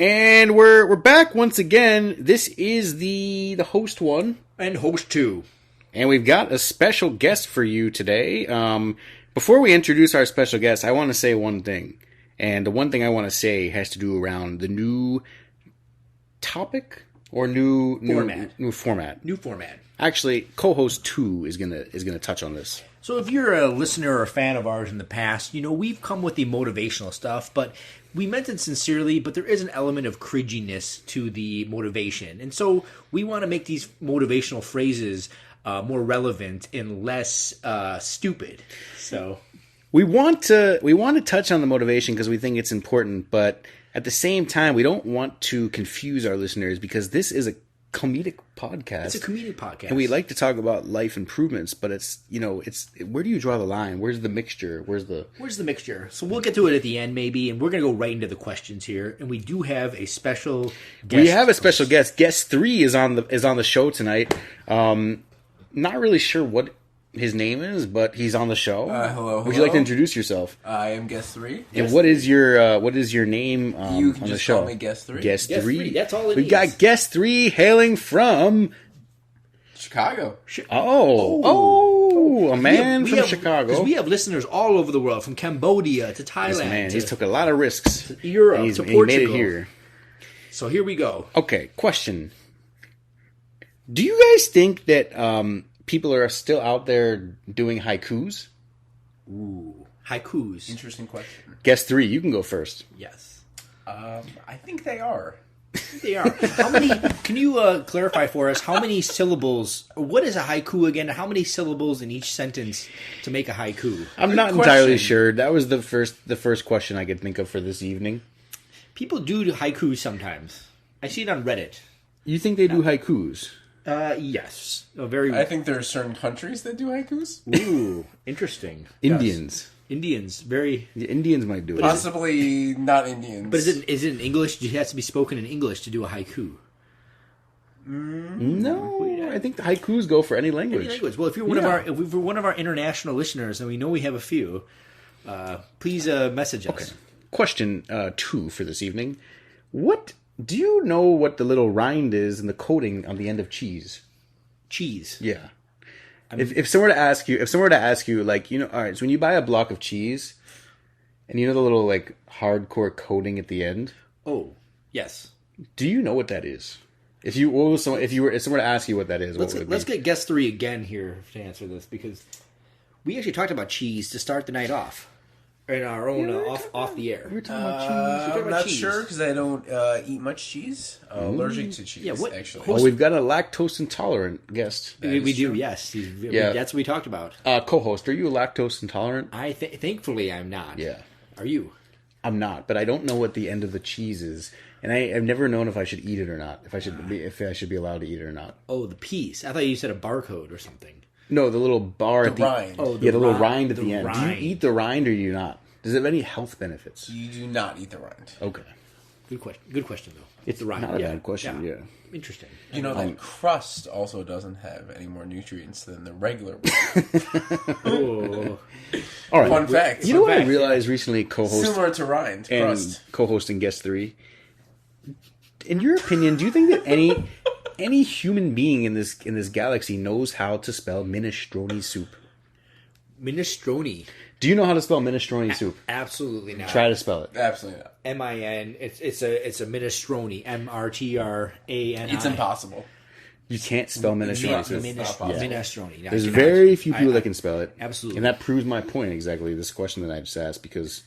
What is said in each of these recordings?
And we're back once again. This is the host one and host two, and we've got a special guest for you today. Before we introduce our special guest, I want to say one thing, and the one thing I want to say has to do around the new topic or new format. Actually, co-host 2 is gonna touch on this. So if you're a listener or a fan of ours in the past, we've come with the motivational stuff, but we meant it sincerely, but there is an element of cringiness to the motivation. And so we want to make these motivational phrases more relevant and less stupid. So we want to touch on the motivation because we think it's important, but at the same time, we don't want to confuse our listeners because this is a comedic podcast. It's a comedic podcast. And we like to talk about life improvements, but it's where do you draw the line? Where's the mixture? Where's the mixture? So we'll get to it at the end maybe, and we're going to go right into the questions here. And we do have a special guest. We have a special guest. Guest 3 is on the show tonight. Not really sure what his name is, but he's on the show. Hello. Would you like to introduce yourself? I am Guest 3. And what is your name you can on just the show? call me Guest 3. Guest 3. That's all it is. We've got Guest 3 hailing from Chicago. A man from Chicago. Because we have listeners all over the world, from Cambodia to Thailand. This man, he took a lot of risks. To Europe, to Portugal. He made it here. So here we go. Okay, question. Do you guys think that people are still out there doing haikus? Ooh, haikus. Interesting question. Guest 3, you can go first. Yes. I think they are. They are. How many? Can you clarify for us how many syllables? What is a haiku again? How many syllables in each sentence to make a haiku? I'm not entirely sure. That was the first question I could think of for this evening. People do haikus sometimes. I see it on Reddit. You think they do haikus? Yes. I think there are certain countries that do haikus. Ooh, interesting. Indians. Indians, very. The Indians might do it. Possibly not Indians. But is it in English? It has to be spoken in English to do a haiku. No, I think the haikus go for any language. Any language. Well, if you're one of our international listeners, and we know we have a few, please message us. Okay. Question 2 for this evening. What do you know? What the little rind is in the coating on the end of cheese? Cheese. Yeah. If someone were to ask you, like, all right, so when you buy a block of cheese, and the little like hardcore coating at the end. Oh, yes. Do you know what that is? If someone were to ask you what that is, let's get guest 3 again here to answer this, because we actually talked about cheese to start the night off. In our own off the air. We were talking about cheese. I'm not sure because I don't eat much cheese. Allergic to cheese, actually. Well, we've got a lactose intolerant guest. We do, yes. That's what we talked about. Co-host, are you lactose intolerant? Thankfully, I'm not. Yeah. Are you? I'm not, but I don't know what the end of the cheese is, and I've never known if I should eat it or not. If I should be allowed to eat it or not. Oh, the piece. I thought you said a barcode or something. No, the little bar at the rind. Oh, the little rind at the end. Rind. Do you eat the rind or do you not? Does it have any health benefits? You do not eat the rind. Okay. Good question, though. It's the rind. Not a bad question, yeah. Interesting. That crust also doesn't have any more nutrients than the regular one. Oh. All right. Fun fact. You know what I realized recently, similar to rind crust. And co-hosting Guest 3? In your opinion, do you think that any human being in this galaxy knows how to spell minestrone soup? Minestrone. Do you know how to spell minestrone soup? Absolutely not. Try to spell it. Absolutely not. M-I-N. It's a minestrone. M-R-T-R-A-N-I. It's impossible. You can't spell minestrone soup. Minestrone. There's very few people that can spell it. Absolutely. And that proves my point exactly. This question that I just asked, because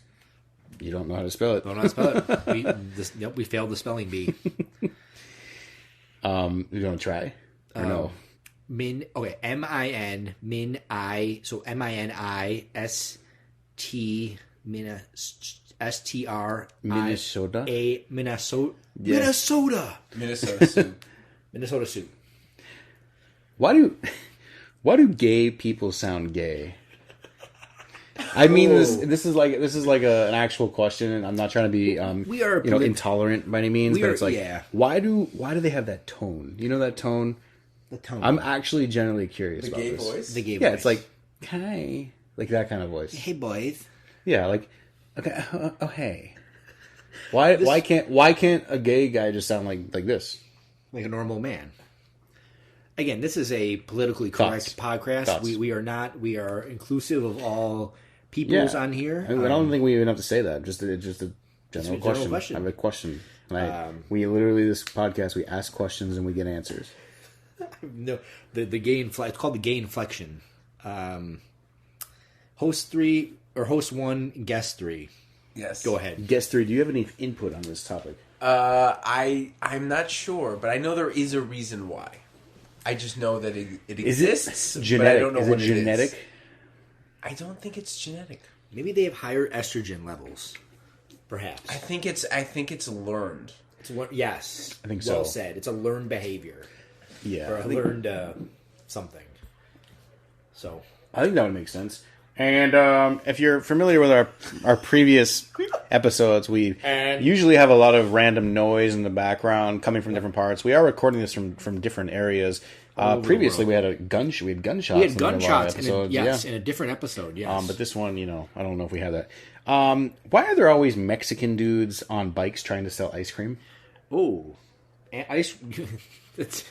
you don't know how to spell it. Don't know how to spell it. We failed the spelling bee. You gonna try? Or no? M-I-N, so M-I-N-I-S-T, S-T-R, Minnesota? Minnesota. Yes. Minnesota soup. Minnesota soup. Why do gay people sound gay? I mean, this is like an actual question, and I'm not trying to be we are intolerant by any means, but it's like, why do they have that tone? You know that tone? The tone. I'm actually genuinely curious about gay this. voice? The gay voice. Yeah, it's like, hi, like that kind of voice. Hey, boys. Yeah, like, okay, oh hey. Why can't a gay guy just sound like this? Like a normal man. Again, this is a politically correct podcast. Thoughts. We are inclusive of all peoples on here. I don't think we even have to say that. Just a general question. question. I have a question. We literally, this podcast, we ask questions and we get answers. No, the gay it's called the gay inflection. Host 3 or host 1, guest 3. Yes. Go ahead. Guest 3, do you have any input on this topic? I'm not sure, but I know there is a reason why. I just know that it exists. Is it genetic? But I don't know is what it it genetic? is. I don't think it's genetic. Maybe they have higher estrogen levels. Perhaps. I think it's learned. Yes. I think so. Well said. It's a learned behavior. Yeah. Or a learned something. So. I think that would make sense. And if you're familiar with our previous episodes, we usually have a lot of random noise in the background coming from different parts. We are recording this from different areas. Previously, we had gunshots. We had gunshots in a different episode. Yes, but this one, I don't know if we have that. Why are there always Mexican dudes on bikes trying to sell ice cream? Oh, ice. This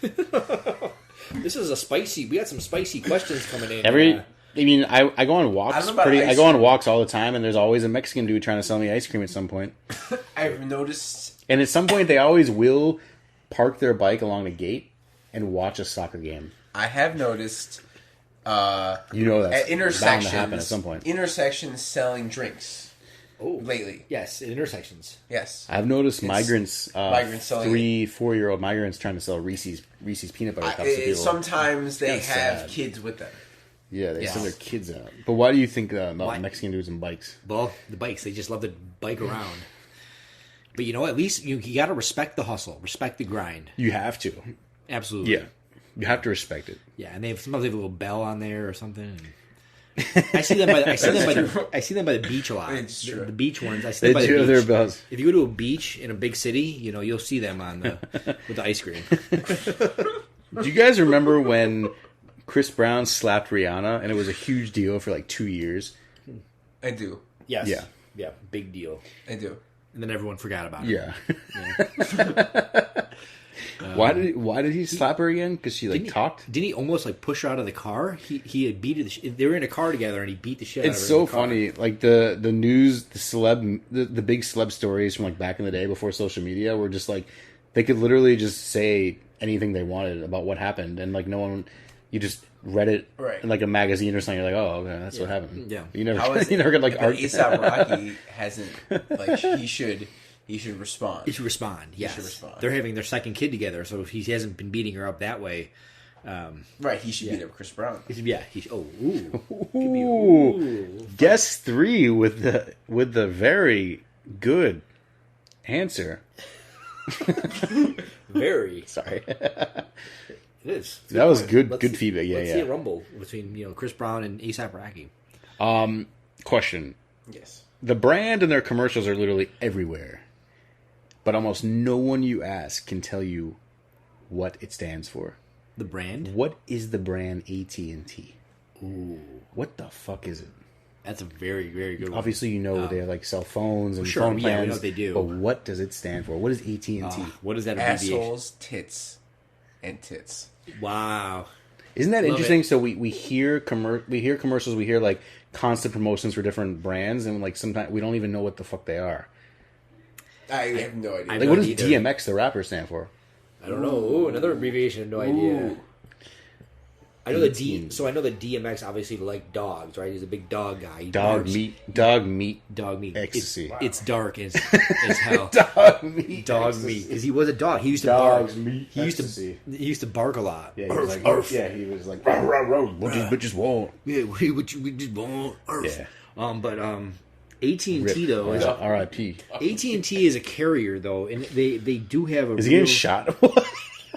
is a spicy. We got some spicy questions coming in. I go on walks. I go on walks all the time, and there's always a Mexican dude trying to sell me ice cream at some point. I've noticed, and at some point, they always will park their bike along the gate and watch a soccer game. I have noticed. That's at intersections, bound to happen at some point. Intersections selling drinks. Oh, lately, yes, at intersections. Yes, I've noticed migrants selling 3-4-year-old migrants trying to sell Reese's peanut butter cups to people. Sometimes they have kids with them. Yeah, they send their kids out. But why do you think about Mexican dudes and bikes? Well, the bikes, they just love to bike around. But at least you got to respect the hustle, respect the grind. You have to. Absolutely. Yeah, you have to respect it. Yeah, and sometimes they have a little bell on there or something. I see them by the beach a lot. It's true. The beach ones. I see them by the beach. Their bells. If you go to a beach in a big city, you'll see them with the ice cream. Do you guys remember when Chris Brown slapped Rihanna and it was a huge deal for like 2 years? I do. Yes. Yeah. Yeah. Big deal. I do. And then everyone forgot about it. Yeah. Why did he slap her again? Because she talked? Didn't he almost push her out of the car? He had beat it. They were in a car together and he beat the shit out of her. It's so funny. Like the news, the big celeb stories from back in the day before social media were just they could literally just say anything they wanted about what happened, and no one, you just read it in a magazine or something. You're like, oh, okay, that's what happened. Yeah, you never get ASAP Rocky hasn't he should respond. He should respond. Yes, he should respond. They're having their second kid together, so if he hasn't been beating her up that way, he should beat up Chris Brown. Guess 3 with the very good answer. Very sorry. It is. That was good feedback. Yeah, let's see a rumble between Chris Brown and ASAP Rocky. Question. Yes. The brand and their commercials are literally everywhere, but almost no one you ask can tell you what it stands for. The brand? What is the brand AT&T? Ooh. What the fuck is it? That's a very, very good one. Obviously, they have cell phones and sure. phone plans. Yeah, we know what they do. But what does it stand for? What is AT&T? What is that abbreviation? Assholes, tits, and tits. Wow. Isn't that interesting? So we hear commercials, we hear constant promotions for different brands, and sometimes we don't even know what the fuck they are. I have no idea. What does DMX the rapper stand for? I don't know. Ooh, another abbreviation. No idea. I know So I know that DMX obviously dogs, right? He's a big dog guy. Dog meat. Ecstasy. Wow. It's dark as hell. Dog meat. Because he was a dog. He used to bark. Meat. He used to bark a lot. Yeah, he was like, "Row, row, row, what these bitches want?" Yeah, what you just want. Yeah. But AT&T though, R.I.P. AT&T is a carrier though, and they do have a. Is he getting shot?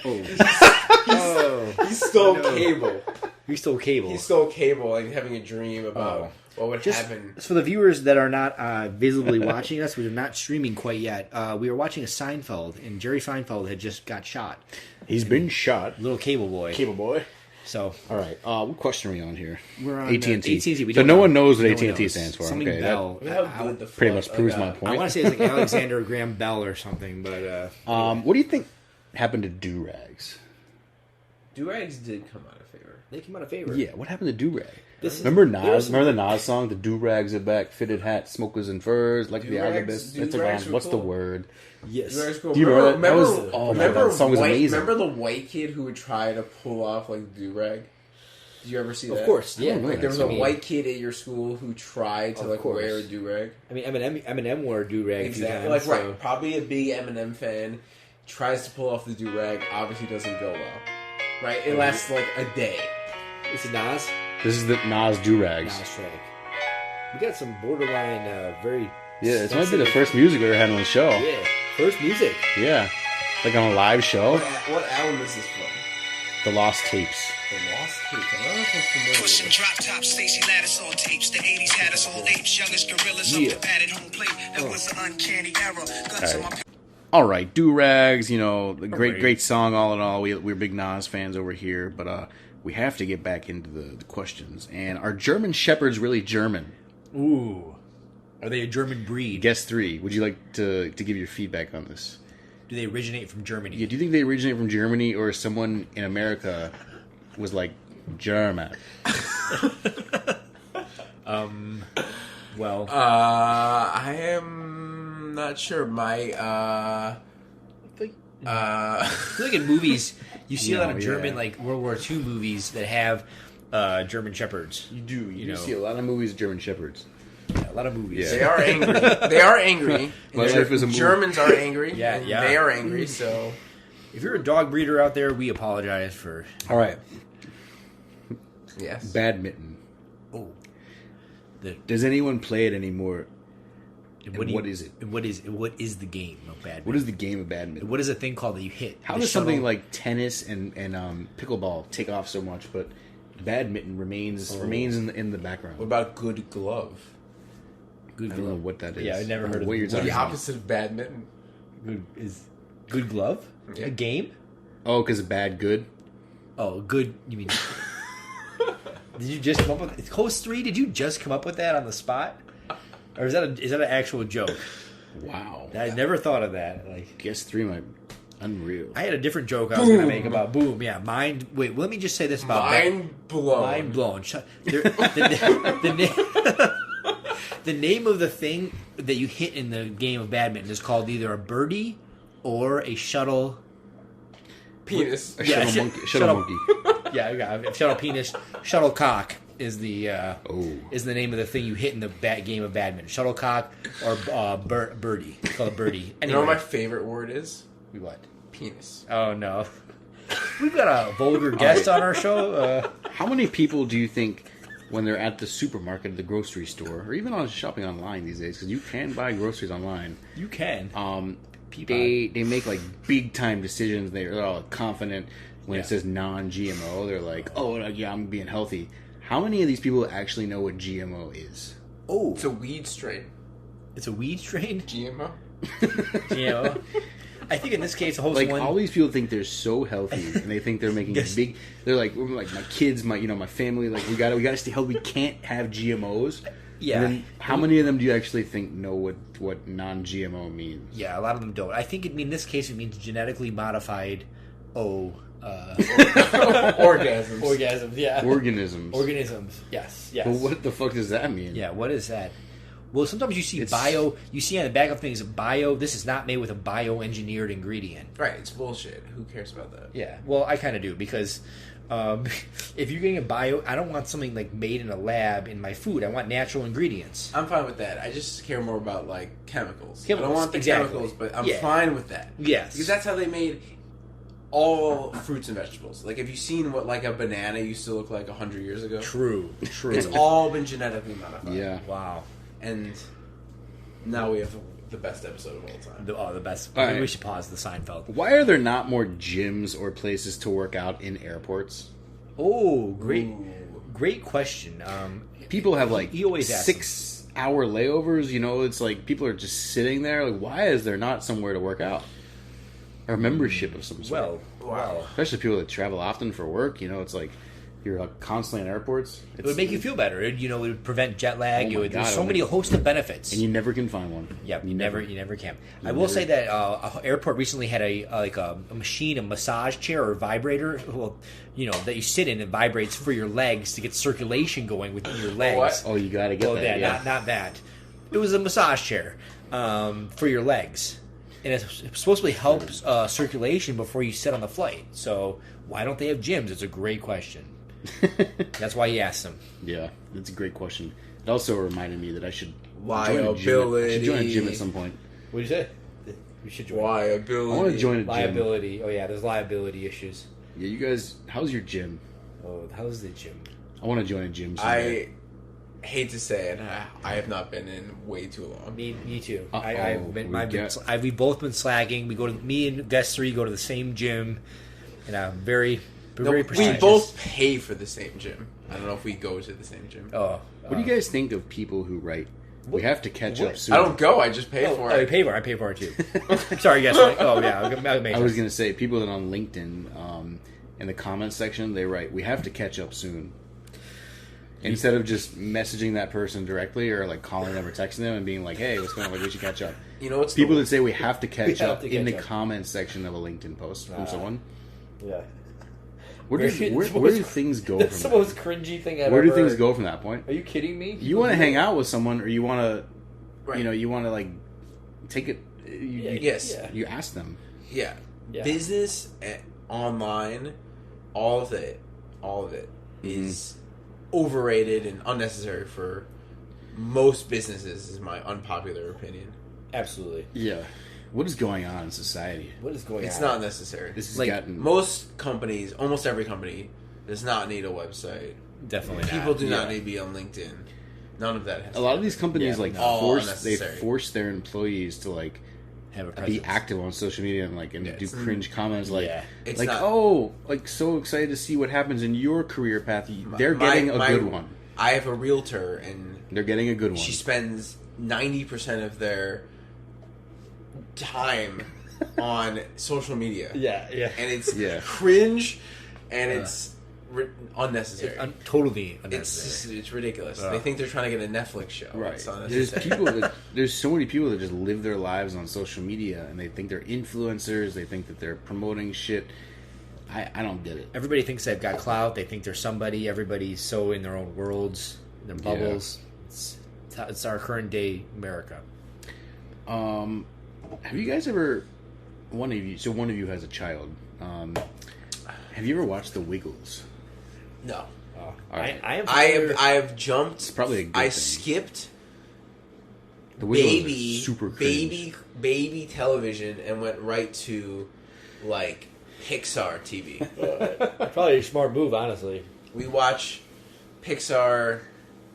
He stole cable. He stole cable. He stole cable, having a dream about what would happen. For the viewers that are not visibly watching us, we're not streaming quite yet. We were watching a Seinfeld, and Jerry Seinfeld had just got shot. He's been shot. Little cable boy. Cable boy. So All right. What question are we on here? we're on AT&T. AT&T. We So don't no know. one knows what No one AT&T knows. stands for. Something Okay, Bell. Look how good the pretty much fuck- proves like, my I point. want to say it's like Alexander Graham Bell or something, but What do you think happened to do-rags? do-rags did come out of favor. they came out of favor. Yeah, what happened to do-rag? This is- Remember there was Nas? Remember the Nas song? The do-rags are back, fitted hat, smokers and furs, like the Do-rags- Agabus. do-rags were What's the cool. word? Yes. Do-rags cool. Do you remember that? That was- Remember, oh my remember God, that song was white, amazing. Remember the white kid who would try to pull off like do-rag? Did you ever see that? Of course, yeah. I don't know Like there was that a song. white kid at your school who tried to Of like course. wear a do-rag. I mean, Eminem wore a do-rag a few Exactly. times. Like so- right, probably a big Eminem fan. Tries to pull off the do-rag. Obviously doesn't go well. Right? It lasts like a day. Is it Nas? This is the Nas do-rags. Nas track. We got some borderline, very... Yeah, this might be the first music we ever had on the show. Yeah, first music. Yeah. Like on a live show. What album is this from? The Lost Tapes. The Lost Tapes. I don't know if I'm familiar Pushing with it. drop top, Stacey Lattice on tapes. The 80s had us all apes, youngest gorillas Yeah. up the batted home plate. That was an uncanny era. Guns in my All right, do-rags, the great, right. great song all in all. We're big Nas fans over here, but we have to get back into the questions. And are German Shepherds really German? Ooh. Are they a German breed? Guess 3. Would you like to give your feedback on this? Do they originate from Germany? Yeah, do you think they originate from Germany, or someone in America was like German? Well, I am not sure. I feel like in movies, you see a lot of No, German, yeah. like World War II movies that have German Shepherds. You do. You know. see a lot of movies of German Shepherds. Yeah, a lot of movies. They are angry. They are angry. My And life is a movie. Germans are angry. Yeah, and yeah. They are angry. So If you're a dog breeder out there, we apologize for... All right, yes. badminton. Oh. Does anyone play it anymore? What is it? What is the game of badminton? What is the game of badminton? What is the thing called that you hit? How The does something shuttle? like tennis and pickleball take off so much, but badminton remains in the background? What about good glove? Good I don't know glove? what that is. Yeah, I never heard of what it. you're talking The about. opposite of badminton. Good glove? Yeah. A game? Oh, because bad good. Oh, good. You mean? Did you just come up with Host 3? Did you just come up with that on the spot, or is that an actual joke? Wow. I never thought of that. Like, Guess 3 might unreal. I had a different joke I was going to make about boom. Yeah, mind. Wait, let me just say this about Mind blown. Mind blown. The name of the thing that you hit in the game of badminton is called either a birdie or a shuttle. Penis. A Yeah, shuttle monkey. Shuttle monkey. Yeah, shuttle penis. Shuttlecock is the Oh. is the name of the thing you hit in the game of badminton. Shuttlecock or birdie. It's called a birdie. You Anyway, know what my favorite word is? what? Penis. Oh no, we've got a vulgar guest on our show. How many people do you think, when they're at the supermarket, the grocery store, or even on shopping online these days, because you can buy groceries online, You can. they make like big time decisions. They're all confident when Yeah. it says non-GMO. They're like, oh yeah, I'm being healthy. How many of these people actually know what GMO is? Oh, It's a weed strain. it's a weed strain. GMO. You know, I think in this case, the host Like one. all these people think they're so healthy, and they think they're making Yes. big. They're like my kids, my family. Like we gotta stay healthy. We can't have GMOs. Yeah. And then how many of them do you actually think know what non-GMO means? Yeah, a lot of them don't. I think in this case it means genetically modified. Orgasms. Orgasms. Yeah. Organisms. Organisms. Yes. Yes. Well, what the fuck does that mean? Yeah. What is that? Well, sometimes you see It's- bio. You see on the back of things bio. This is not made with a bioengineered ingredient. Right, it's bullshit. Who cares about that? Yeah. Well, I kind of do because if you're getting a bio, I don't want something like made in a lab in my food. I want natural ingredients. I'm fine with that. I just care more about like chemicals. I Chemicals, don't want the exactly. chemicals, but I'm Yeah. fine with that. Yes. Because that's how they made all fruits and vegetables. Like, have you seen what like a banana used to look like 100 years ago? True. True. It's all been genetically modified. Yeah. Wow. And now we have the best episode of all time. The best. All Maybe right. we should pause the Seinfeld. Why are there not more gyms or places to work out in airports? Oh, great, Ooh. great question. People have like He always asks 6-hour layovers. It's like people are just sitting there. Like, why is there not somewhere to work out? Or a membership of some sort. Well, Wow. Especially people that travel often for work. It's like You're constantly in airports. It would make you feel better. It would prevent jet lag. Oh my There's God, so many host of benefits. and you never can find one. Yep, you never can. I will never- say that a airport recently had a machine, a massage chair or vibrator, that you sit in and vibrates for your legs to get circulation going within your legs. What? Oh, you got to get Well, that. Yeah. not that. It was a massage chair for your legs, and it supposedly helps circulation before you sit on the flight. So why don't they have gyms? It's a great question. That's why he asked them. Yeah, that's a great question. It also reminded me that I should Liability. join a gym at some point. What did you say? We should join. Liability. I want to join a gym. Liability. Oh yeah, there's liability issues. Yeah, you guys, how's your gym? Oh, how's the gym? I want to join a gym someday. I hate to say it, I have not been in way too long. Me too. Uh-oh, We've both been slagging. Me and guest 3 go to the same gym, and I'm very We prestigious. both pay for the same gym. I don't know if we go to the same gym. Oh, What do you guys think of people who write, we have to catch up soon? I don't go. I just pay for I it. pay for it. I pay for it too. Sorry, guest 3. Oh yeah, I was going to say, people that on LinkedIn, in the comments section, they write, we have to catch up soon. Instead of just messaging that person directly or like calling them or texting them and being like, hey, what's going on? Like, we should catch up. You know what's People that say we have to catch have up to in the catch up. comments section of a LinkedIn post from someone. Yeah. Where do things go That's the from most cringy thing I've that? Where do ever things heard. go from that point? Are you kidding me? You want to hang out with someone, or you want to, Right. you want to like take it. Yes. Yeah. You ask them. Yeah. Yeah. Business, online, all of it is overrated and unnecessary for most businesses, is my unpopular opinion. Absolutely. Yeah. What is going on in society? What is going on? It's not necessary. This has Like, gotten Most companies, almost every company, does not need a website. Definitely not. People do not Yeah. need to be on LinkedIn. None of that has a lot of these companies Yeah, like all they unnecessary. force their employees to like have a presence. be active on social media and like do it's- cringe comments like Yeah. It's like not- oh like so excited to see what happens in your career path. They're getting a good one. I have a realtor, and They're getting a good one. she spends 90% of their time on social media. Yeah, yeah. And it's Yeah. cringe, and it's unnecessary. Totally unnecessary. It's ridiculous. They think they're trying to get a Netflix show. Right. It's There's unnecessary. there's so many people that just live their lives on social media and they think they're influencers. They think that they're promoting shit. I don't get it. Everybody thinks they've got clout. They think they're somebody. Everybody's so in their own worlds, their bubbles. It's our current day America. Have you guys ever? One of you has a child. Have you ever watched The Wiggles? No. All right. I have jumped. It's probably a good I thing. skipped The Wiggles baby is super cringe. baby television and went right to like Pixar TV. Probably a smart move, honestly. We watch Pixar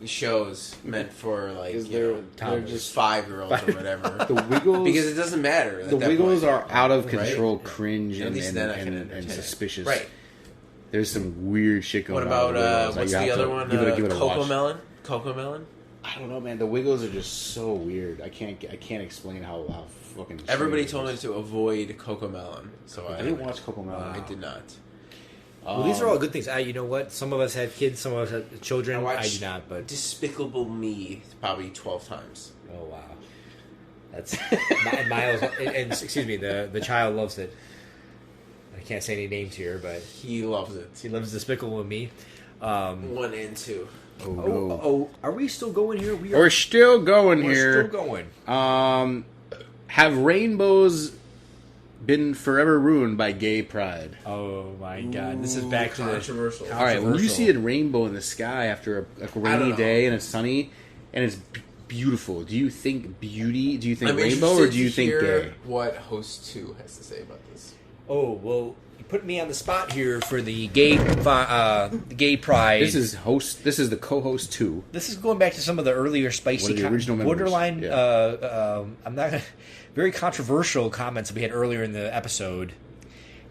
shows meant for like they're just 5-year-olds or whatever. The Wiggles Because it doesn't matter. At The that Wiggles point. are out of Right? control, cringe, At and, least and, then I can and, entertain and it. suspicious. Right. There's some weird shit going What on. about with the Wiggles. what's You the have other to one? Give it a Coco watch. Melon. Coco Melon. I don't know, man. The Wiggles are just so weird. I can't explain how fucking. Everybody strange told it me is. to avoid Coco Melon, so I didn't watch Coco Melon. I did not. Well, these are all good things. You know what? Some of us had kids. Some of us had children. I watched do not. But Despicable Me probably 12 times. oh wow, that's Miles. And excuse me, the child loves it. I can't say any names here, but He loves it. he loves Despicable Me. 1 and 2. Oh no. Oh, are we still going here? We're still going here. Still going. Have rainbows been forever ruined by gay pride? Oh my God, this is back to the Controversial. All right, when you see a rainbow in the sky after a rainy know. day and it's sunny and it's beautiful, do you think beauty? Do you think I'm rainbow, or interested do you to think hear gay? what Host 2 has to say about this. Oh well, you put me on the spot here for the gay pride. This is the co-host 2. This is going back to some of the earlier spicy, One of the original members. borderline. Yeah. I'm not gonna, very controversial comments that we had earlier in the episode.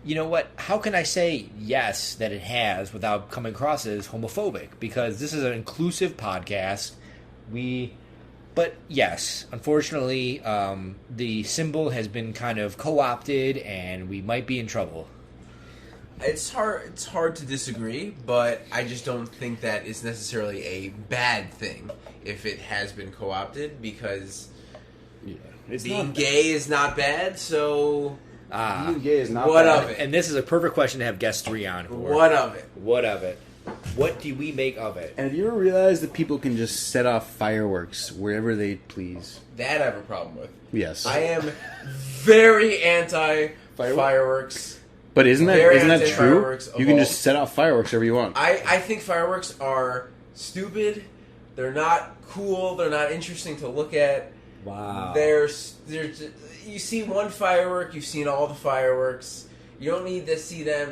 You know what? How can I say yes that it has without coming across as homophobic? Because this is an inclusive podcast. But yes, unfortunately, the symbol has been kind of co-opted, and we might be in trouble. It's hard. It's hard to disagree, but I just don't think that it's necessarily a bad thing if it has been co-opted, because being gay is not bad. So Being gay is not what bad. of it? And this is a perfect question to have guest 3 on for. What of it? What of it? What do we make of it? And have you ever realized that people can just set off fireworks wherever they please? That I have a problem with. Yes. I am very anti fireworks. But isn't that Very true? anti-fireworks of You can all. just set off fireworks wherever you want. I think fireworks are stupid. They're not cool. They're not interesting to look at. Wow. You see one firework, you've seen all the fireworks. You don't need to see them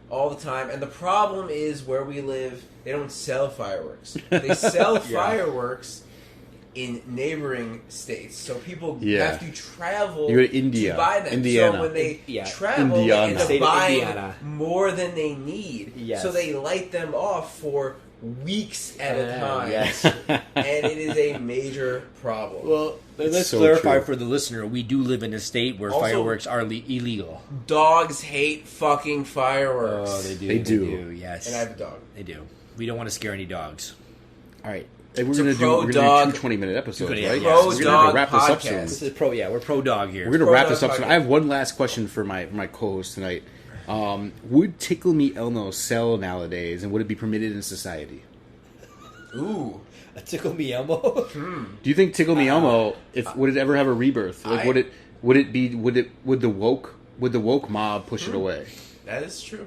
all the time. And the problem is, where we live, they don't sell fireworks. They sell fireworks in neighboring states. So people have to travel You go to India, to buy them. Indiana. So when they Yeah. travel, Indiana. they end State up of buying Indiana. more than they need. Yes. So they light them off for weeks at a time. Yes. And it is a major problem. Well, Let's so clarify true. for the listener, we do live in a state where Also- fireworks are illegal. Dogs hate fucking fireworks. Oh, they do. They do. Yes. And I have a dog. They do. We don't want to scare any dogs. All right. Hey, we're a going to do pro-dog- 2 20-minute episodes, Yeah, right? yeah. We're gonna Pro-dog wrap this up podcast. soon. This is we're pro dog here. We're going to wrap this up soon. Pro-dog I have one last question for my co-host tonight. Would Tickle Me Elmo sell nowadays, and would it be permitted in society? Ooh. A tickle me Elmo. Do you think Tickle Me Elmo, would it ever have a rebirth? Like, would the woke mob push it away? That is true.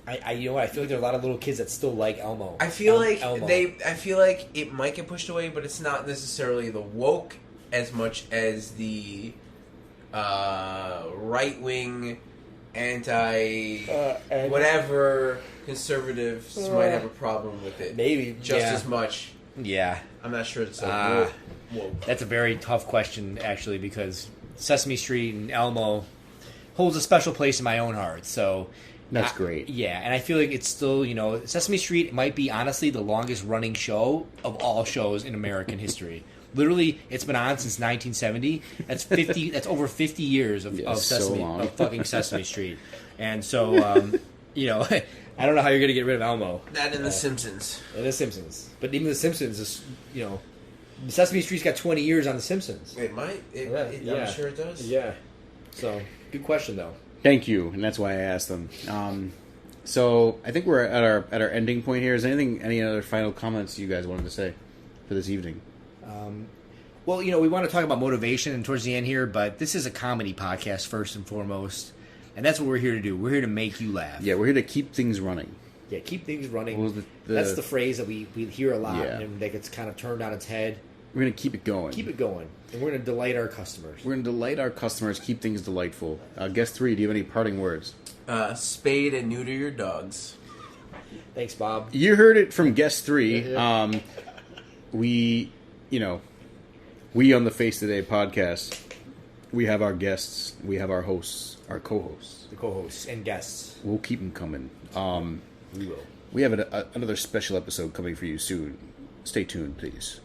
I you know what? I feel like there are a lot of little kids that still like Elmo. I feel like Elmo. I feel like it might get pushed away, but it's not necessarily the woke as much as the right wing, anti and- whatever conservatives might have a problem with it. Maybe, just yeah. as much. Yeah, I'm not sure it's woke. that's a very tough question actually, because Sesame Street and Elmo holds a special place in my own heart. So That's great. Yeah, and I feel like it's still, Sesame Street might be honestly the longest running show of all shows in American history. Literally, it's been on since 1970. That's 50. That's over 50 years of Sesame, long. of fucking Sesame Street. And so, I don't know how you're gonna get rid of Elmo. That in The Simpsons. And The Simpsons, but even The Simpsons is, Sesame Street's got 20 years on The Simpsons. It might. Yeah. I'm sure it does. Yeah. So, good question though. Thank you, and that's why I asked them. So I think we're at our ending point here. Is any other final comments you guys wanted to say for this evening? Well, we want to talk about motivation and towards the end here, but this is a comedy podcast first and foremost, and that's what we're here to do. We're here to make you laugh. Yeah, we're here to keep things running. Yeah, keep things running. Well, That's the phrase that we hear a lot, Yeah. and that gets kind of turned on its head. We're going to keep it going. Keep it going, and we're going to delight our customers. We're going to delight our customers, keep things delightful. Guest 3, do you have any parting words? Spade and neuter your dogs. Thanks, Bob. You heard it from guest 3. We on the Face Today podcast, we have our guests, we have our hosts, our co-hosts. The co-hosts and guests. We'll keep them coming. We will. We have another special episode coming for you soon. Stay tuned, please.